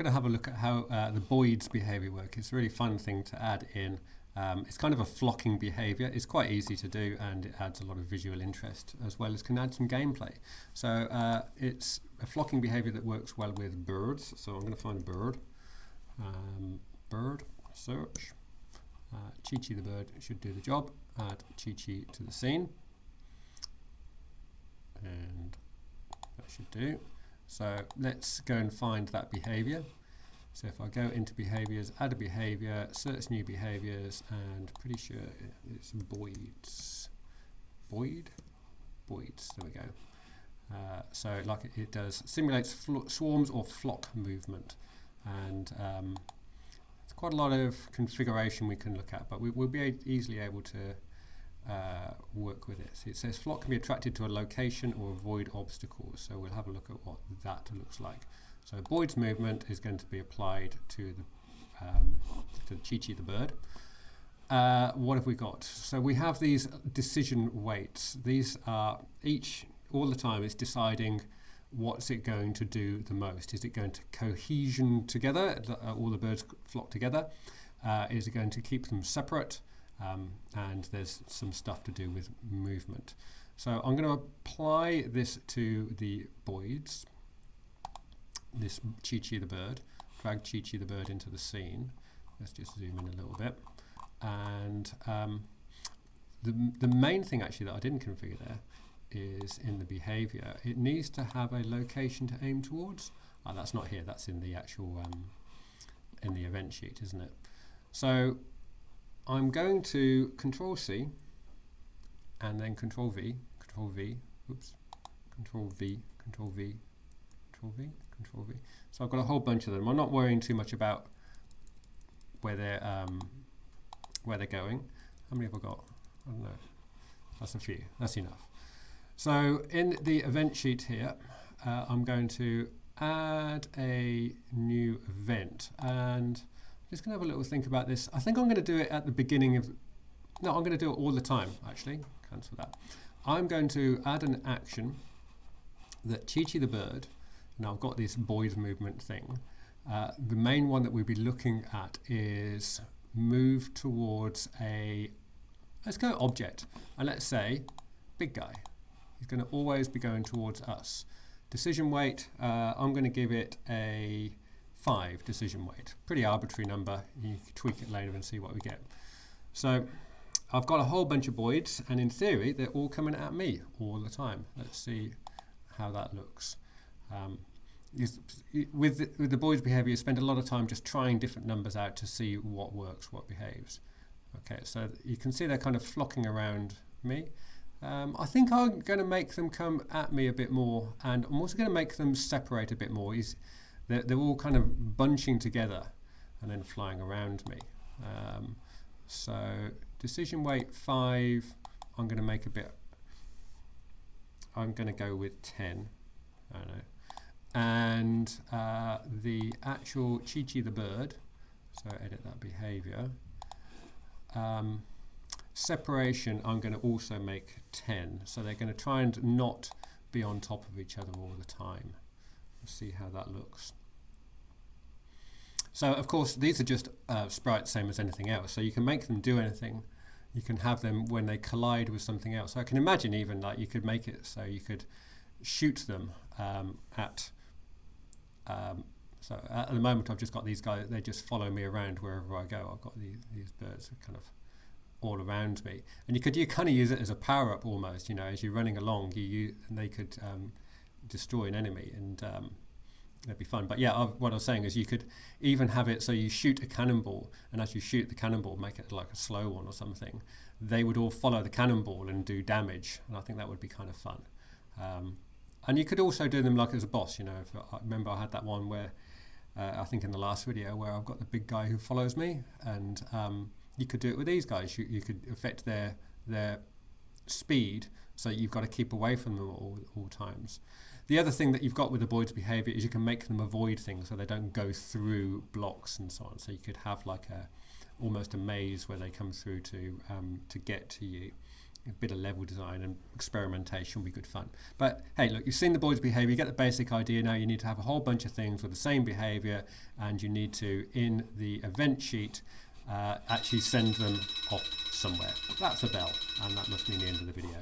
going to have a look at how the Boids behaviour work. It's a really fun thing to add in. It's kind of a flocking behaviour. It's quite easy to do, and it adds a lot of visual interest as well as can add some gameplay. So it's a flocking behaviour that works well with birds. So I'm going to find a bird. Bird, search. Chi-Chi the bird should do the job. Add Chi-Chi to the scene. And that should do. So let's go and find that behaviour. So if I go into behaviours, add a behaviour, search new behaviours, and pretty sure it's Boids. Boids, there we go. So like it does, simulates swarms or flock movement. And it's quite a lot of configuration we can look at, but we'll be easily able to work with it. So it says flock can be attracted to a location or avoid obstacles. So we'll have a look at what that looks like. So Boids movement is going to be applied to the Chi-Chi the bird. What have we got? So we have these decision weights. These are all the time it's deciding what's it going to do the most. Is it going to cohesion together, all the birds flock together? Is it going to keep them separate? And there's some stuff to do with movement. So I'm going to apply this to the Boids, this Chi-Chi the bird, drag Chi-Chi the bird into the scene. Let's just zoom in a little bit. And the main thing actually that I didn't configure there is in the behavior. It needs to have a location to aim towards. That's not here, that's in the actual in the event sheet, isn't it? So I'm going to Control C and then Control V, oops, Control V, Control V, Control V, Control V. So I've got a whole bunch of them. I'm not worrying too much about where they're going. How many have I got? I don't know. That's a few. That's enough. So in the event sheet here, I'm going to add a new event, and I'm just going to have a little think about this. I think I'm going to do it at the beginning of. No, I'm going to do it all the time. Actually, cancel that. I'm going to add an action that Chi-Chi the bird. Now I've got this Boids movement thing. The main one that we'll be looking at is move towards let's go object, and let's say big guy. He's going to always be going towards us. Decision weight, I'm going to give it a 5 decision weight. Pretty arbitrary number. You can tweak it later and see what we get. So I've got a whole bunch of Boids, and in theory they're all coming at me all the time. Let's see how that looks. With the Boids behavior, you spend a lot of time just trying different numbers out to see what works, what behaves. Okay, so you can see they're kind of flocking around me. I think I'm going to make them come at me a bit more, and I'm also going to make them separate a bit more. They're all kind of bunching together and then flying around me. So decision weight 5, I'm going to make a bit. I'm going to go with 10. I don't know. And the actual Chi-Chi the bird, so edit that behavior. Separation, I'm going to also make 10. So they're going to try and not be on top of each other all the time. Let's see how that looks. So of course these are just sprites, same as anything else. So you can make them do anything. You can have them when they collide with something else. So I can imagine even like you could make it so you could shoot them so at the moment I've just got these guys, they just follow me around wherever I go. I've got these birds kind of all around me, and you kind of use it as a power up almost, you know, as you're running along and they could destroy an enemy, and that'd be fun. But yeah, what I was saying is you could even have it so you shoot a cannonball, and as you shoot the cannonball, make it like a slow one or something, they would all follow the cannonball and do damage, and I think that would be kind of fun. And you could also do them like as a boss, you know. I remember I had that one where, I think in the last video, where I've got the big guy who follows me, and you could do it with these guys. You could affect their speed, so you've got to keep away from them all times. The other thing that you've got with the Boids behavior is you can make them avoid things so they don't go through blocks and so on. So you could have like almost a maze where they come through to get to you. a bit of level design and experimentation will be good fun. But hey, look, you've seen the Boids behavior, you get the basic idea. Now you need to have a whole bunch of things with the same behavior, and you need to, in the event sheet, actually send them off somewhere. That's a bell, and that must mean the end of the video.